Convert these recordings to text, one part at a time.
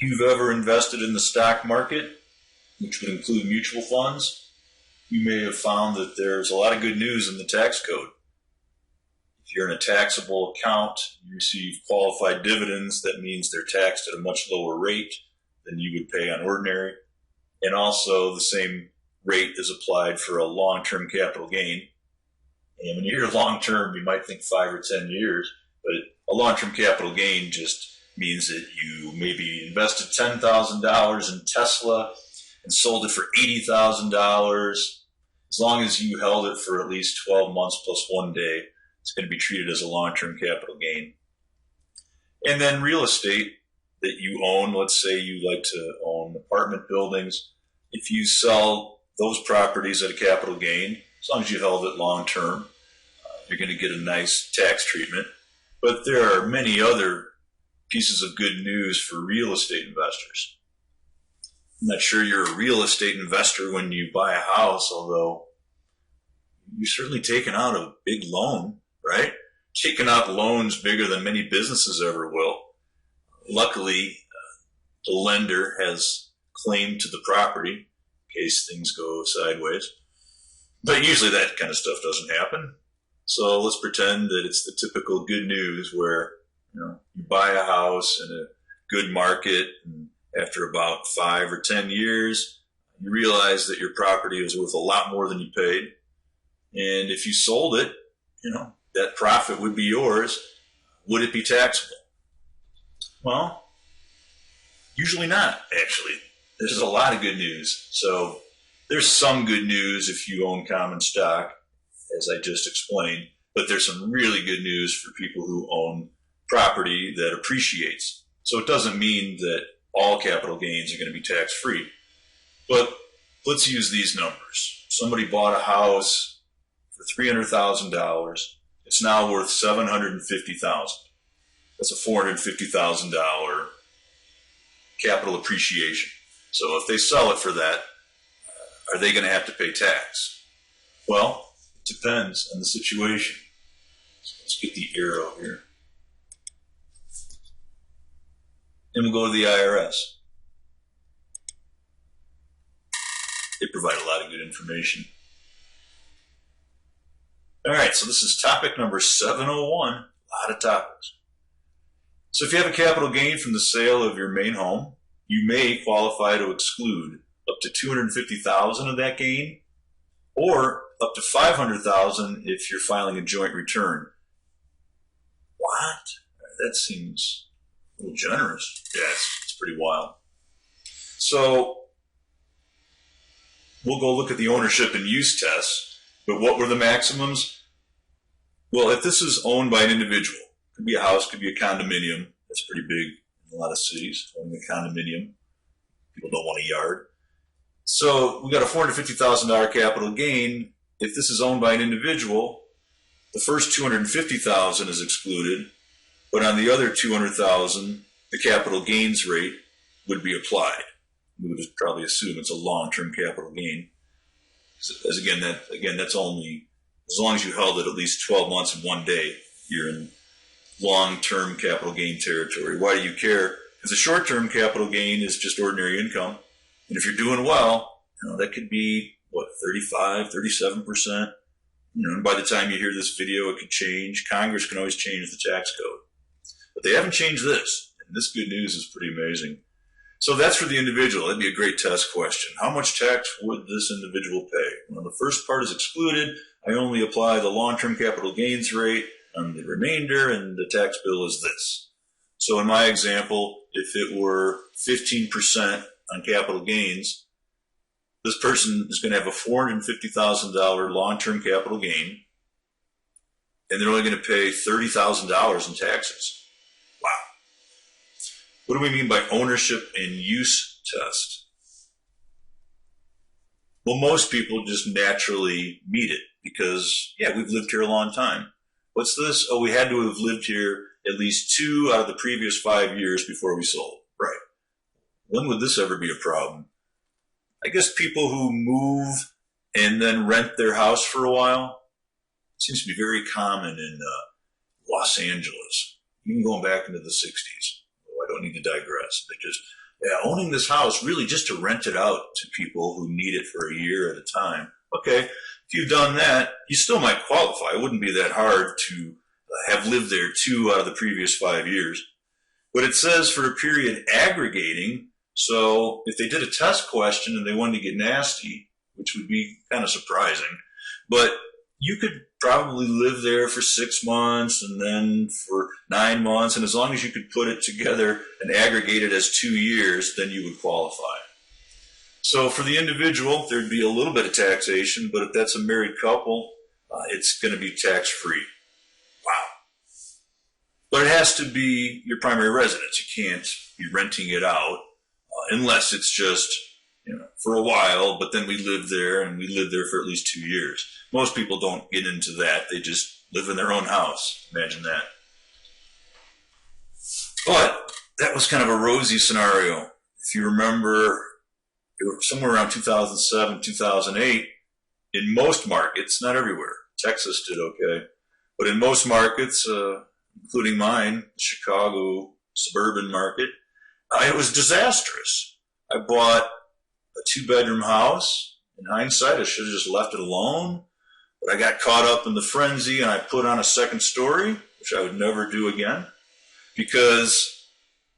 If you've ever invested in the stock market, which would include mutual funds, you may have found that there's a lot of good news in the tax code. If you're in a taxable account, you receive qualified dividends. That means they're taxed at a much lower rate than you would pay on ordinary. And also the same rate is applied for a long-term capital gain. And when you hear long-term, you might think 5 or 10 years, but a long-term capital gain just means that you maybe invested $10,000 in Tesla and sold it for $80,000. As long as you held it for at least 12 months plus 1 day, it's going to be treated as a long-term capital gain. And then real estate that you own, let's say you like to own apartment buildings. If you sell those properties at a capital gain, as long as you held it long-term, you're going to get a nice tax treatment. But there are many other pieces of good news for real estate investors. I'm not sure you're a real estate investor when you buy a house, although you're certainly taking out a big loan, right? Taking out loans bigger than many businesses ever will. Luckily, the lender has claim to the property in case things go sideways. But usually that kind of stuff doesn't happen. So let's pretend that it's the typical good news where you buy a house in a good market, and after about 5 or 10 years, you realize that your property is worth a lot more than you paid. And if you sold it, that profit would be yours. Would it be taxable? Well, usually not, actually. There's a lot of good news. So there's some good news if you own common stock, as I just explained, but there's some really good news for people who own property that appreciates. So it doesn't mean that all capital gains are going to be tax-free. But let's use these numbers. Somebody bought a house for $300,000. It's now worth $750,000. That's a $450,000 capital appreciation. So if they sell it for that, are they going to have to pay tax? Well, it depends on the situation. So let's get the arrow here. Then we'll go to the IRS. They provide a lot of good information. All right, so this is topic number 701. A lot of topics. So if you have a capital gain from the sale of your main home, you may qualify to exclude up to $250,000 of that gain, or up to $500,000 if you're filing a joint return. What? That seems a little generous. Yeah, it's pretty wild. So we'll go look at the ownership and use tests. But what were the maximums? Well, if this is owned by an individual, could be a house, could be a condominium. That's pretty big in a lot of cities, owning a condominium. People don't want a yard. So we got a $450,000 capital gain. If this is owned by an individual, the first $250,000 is excluded, but on the other $200,000, the capital gains rate would be applied. We would probably assume it's a long-term capital gain. As again, that's only as long as you held it at least 12 months and 1 day, you're in long-term capital gain territory. Why do you care? Because a short-term capital gain is just ordinary income. And if you're doing well, that could be, 35, 37%. And by the time you hear this video, it could change. Congress can always change the tax code. But they haven't changed this. And this good news is pretty amazing. So that's for the individual. That'd be a great test question. How much tax would this individual pay? Well, the first part is excluded. I only apply the long-term capital gains rate on the remainder, and the tax bill is this. So in my example, if it were 15% on capital gains, this person is going to have a $450,000 long-term capital gain, and they're only going to pay $30,000 in taxes. Wow. What do we mean by ownership and use test? Well, most people just naturally meet it because, we've lived here a long time. What's this? Oh, we had to have lived here at least 2 out of the previous 5 years before we sold. Right. When would this ever be a problem? I guess people who move and then rent their house for a while. It seems to be very common in Los Angeles, even going back into the 60s. Oh, I don't need to digress. They just Yeah, owning this house really just to rent it out to people who need it for a year at a time. Okay, if you've done that, you still might qualify. It wouldn't be that hard to have lived there 2 out of the previous 5 years. But it says for a period aggregating, so if they did a test question and they wanted to get nasty, which would be kind of surprising, but you could probably live there for 6 months and then for 9 months, and as long as you could put it together and aggregate it as 2 years, then you would qualify. So for the individual, there'd be a little bit of taxation, but if that's a married couple, it's going to be tax-free. Wow. But it has to be your primary residence. You can't be renting it out unless it's just, for a while, but then we live there and we live there for at least 2 years. Most people don't get into that. They just live in their own house. Imagine that. But that was kind of a rosy scenario. If you remember, somewhere around 2007, 2008, in most markets, not everywhere, Texas did okay, but in most markets, including mine, the Chicago suburban market, it was disastrous. I bought a 2-bedroom house. In hindsight, I should have just left it alone, but I got caught up in the frenzy and I put on a second story, which I would never do again, because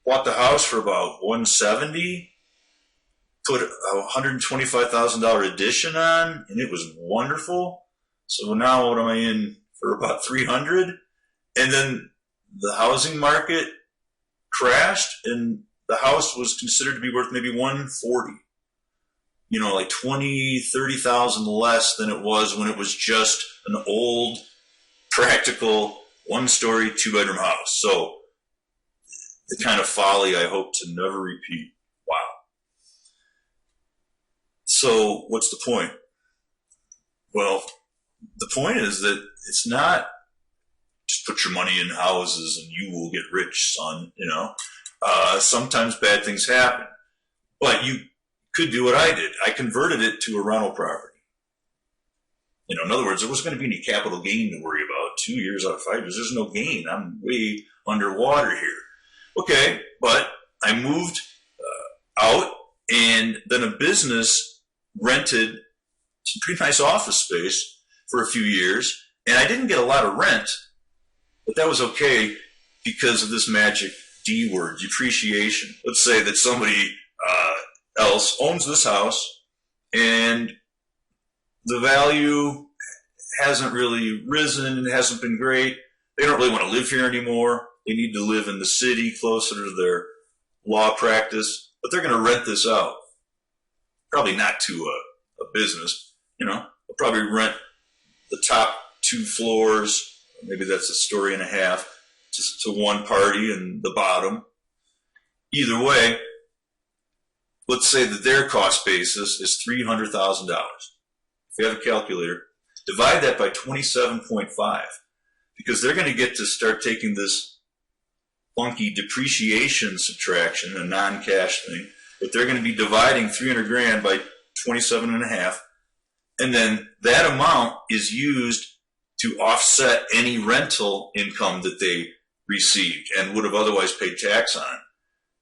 I bought the house for about $170,000, put a $125,000 addition on, and it was wonderful. So now what am I in for? About $300,000, and then the housing market crashed, and the house was considered to be worth maybe $140,000. Like $20,000, $30,000 less than it was when it was just an old, practical, 1-story, 2-bedroom house. So the kind of folly I hope to never repeat. Wow. So what's the point? Well, the point is that it's not just put your money in houses and you will get rich, son. Sometimes bad things happen, but you could do what I did. I converted it to a rental property. In other words, there wasn't going to be any capital gain to worry about. 2 years out of 5 years, there's no gain. I'm way underwater here. Okay, but I moved out, and then a business rented some pretty nice office space for a few years, and I didn't get a lot of rent, but that was okay because of this magic D word, depreciation. Let's say that somebody else owns this house and the value hasn't really risen, it hasn't been great. They don't really want to live here anymore. They need to live in the city closer to their law practice, but they're going to rent this out. Probably not to a business, They'll probably rent the top 2 floors, maybe that's a story and a half, to one party and the bottom. Either way, let's say that their cost basis is $300,000. If you have a calculator, divide that by 27.5, because they're going to get to start taking this funky depreciation subtraction, a non-cash thing, but they're going to be dividing $300,000 by 27.5, and then that amount is used to offset any rental income that they received and would have otherwise paid tax on.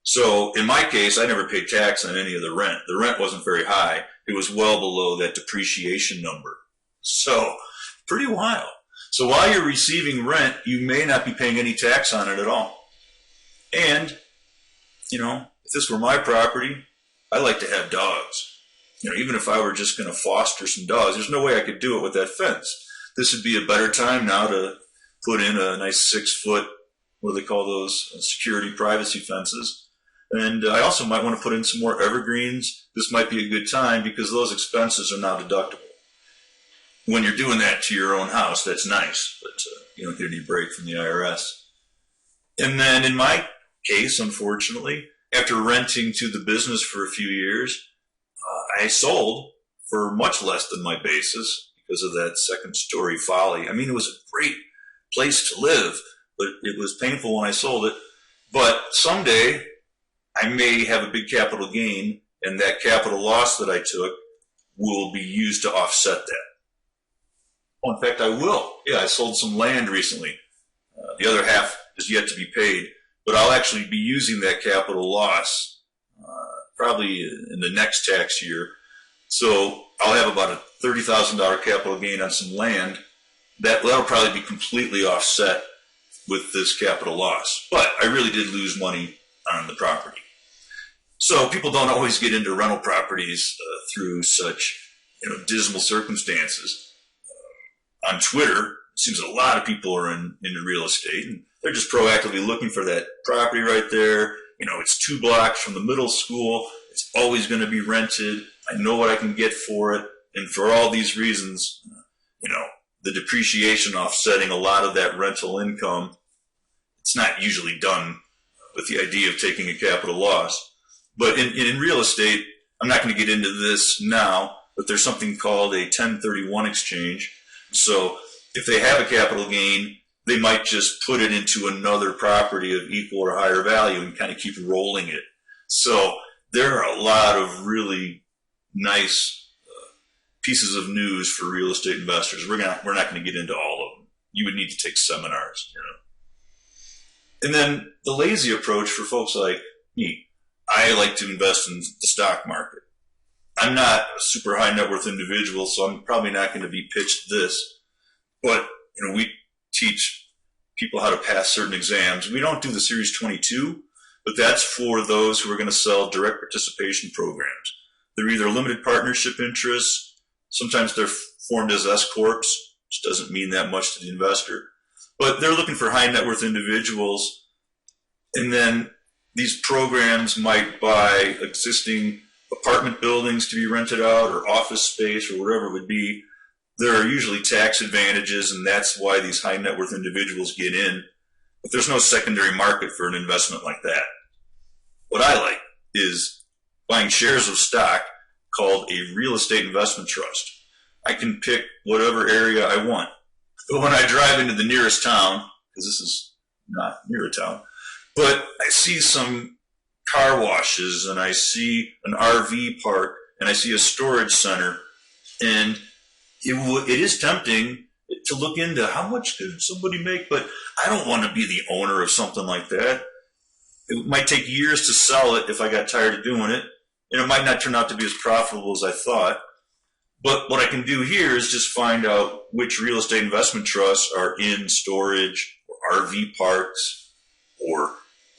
So in my case, I never paid tax on any of the rent. The rent wasn't very high. It was well below that depreciation number. So pretty wild. So while you're receiving rent, you may not be paying any tax on it at all. And, if this were my property, I like to have dogs. Even if I were just going to foster some dogs, there's no way I could do it with that fence. This would be a better time now to put in a nice 6-foot, what do they call those, security privacy fences. And I also might want to put in some more evergreens. This might be a good time because those expenses are now deductible. When you're doing that to your own house, that's nice, but you don't get any break from the IRS. And then in my case, unfortunately, after renting to the business for a few years, I sold for much less than my basis because of that second story folly. I mean, it was a great place to live, but it was painful when I sold it. But someday I may have a big capital gain, and that capital loss that I took will be used to offset that. Oh, in fact, I will. Yeah, I sold some land recently. The other half is yet to be paid, but I'll actually be using that capital loss probably in the next tax year. So I'll have about a $30,000 capital gain on some land. That'll probably be completely offset with this capital loss. But I really did lose money on the property. So people don't always get into rental properties through such dismal circumstances. On Twitter, it seems a lot of people are into real estate, and they're just proactively looking for that property right there. It's 2 blocks from the middle school. It's always going to be rented. I know what I can get for it. And for all these reasons, the depreciation offsetting a lot of that rental income, it's not usually done with the idea of taking a capital loss. But in real estate, I'm not going to get into this now, but there's something called a 1031 exchange. So if they have a capital gain, they might just put it into another property of equal or higher value and kind of keep rolling it. So there are a lot of really nice pieces of news for real estate investors. We're not going to get into all of them. You would need to take seminars, And then the lazy approach for folks like me, I like to invest in the stock market. I'm not a super high net worth individual, so I'm probably not going to be pitched this. But we teach people how to pass certain exams. We don't do the Series 22, but that's for those who are going to sell direct participation programs. They're either limited partnership interests. Sometimes they're formed as S corps, which doesn't mean that much to the investor. But they're looking for high net worth individuals. And then these programs might buy existing apartment buildings to be rented out or office space or whatever it would be. There are usually tax advantages, and that's why these high net worth individuals get in. But there's no secondary market for an investment like that. What I like is buying shares of stock called a real estate investment trust. I can pick whatever area I want. But when I drive into the nearest town, because this is not near a town, but I see some car washes and I see an RV park and I see a storage center, and it is tempting to look into how much could somebody make, but I don't want to be the owner of something like that. It might take years to sell it if I got tired of doing it, and it might not turn out to be as profitable as I thought. But what I can do here is just find out which real estate investment trusts are in storage or RV parks or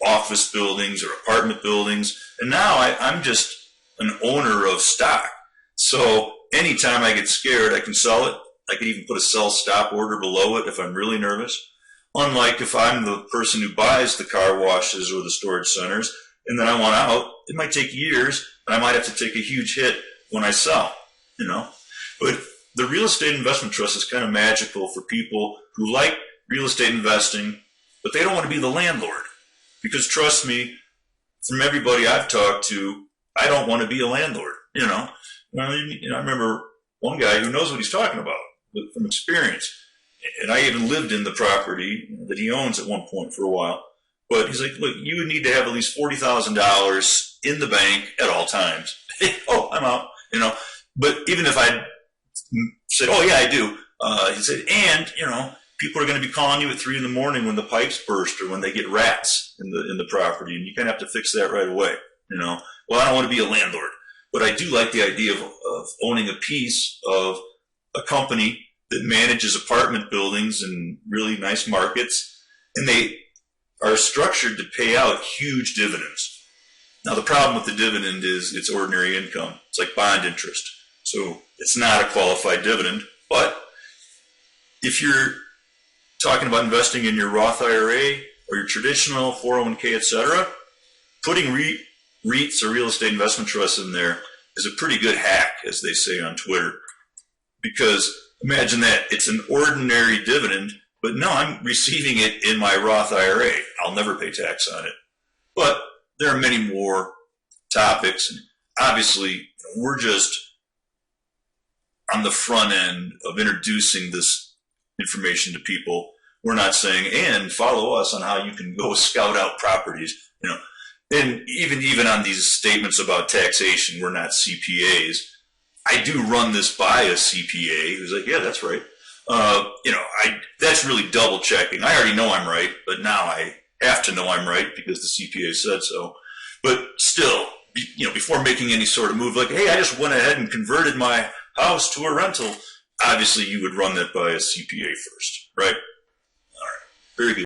office buildings or apartment buildings. And now I'm just an owner of stock. So anytime I get scared, I can sell it. I can even put a sell stop order below it if I'm really nervous. Unlike if I'm the person who buys the car washes or the storage centers and then I want out, it might take years and I might have to take a huge hit when I sell, But the real estate investment trust is kind of magical for people who like real estate investing, but they don't want to be the landlord. Because trust me, from everybody I've talked to, I don't want to be a landlord, I remember one guy who knows what he's talking about from experience. And I even lived in the property that he owns at one point for a while. But he's like, look, you would need to have at least $40,000 in the bank at all times. Oh, I'm out, But even if I said, oh, yeah, I do, he said, and, people are going to be calling you at 3 a.m. when the pipes burst or when they get rats in the property, and you kind of have to fix that right away, Well, I don't want to be a landlord, but I do like the idea of owning a piece of a company that manages apartment buildings in really nice markets, and they are structured to pay out huge dividends. Now, the problem with the dividend is it's ordinary income. It's like bond interest. So it's not a qualified dividend. But if you're talking about investing in your Roth IRA or your traditional 401k, etc., putting REITs or real estate investment trusts in there is a pretty good hack, as they say on Twitter. Because imagine that it's an ordinary dividend, but no, I'm receiving it in my Roth IRA. I'll never pay tax on it. But there are many more topics. And obviously, we're just on the front end of introducing this information to people. We're not saying, and follow us on how you can go scout out properties. And even on these statements about taxation, we're not CPAs. I do run this by a CPA who's like, yeah, that's right. That's really double checking. I already know I'm right, but now I have to know I'm right because the CPA said so. But still, before making any sort of move, like, hey, I just went ahead and converted my house to a rental, obviously you would run that by a CPA first, right? All right. Very good.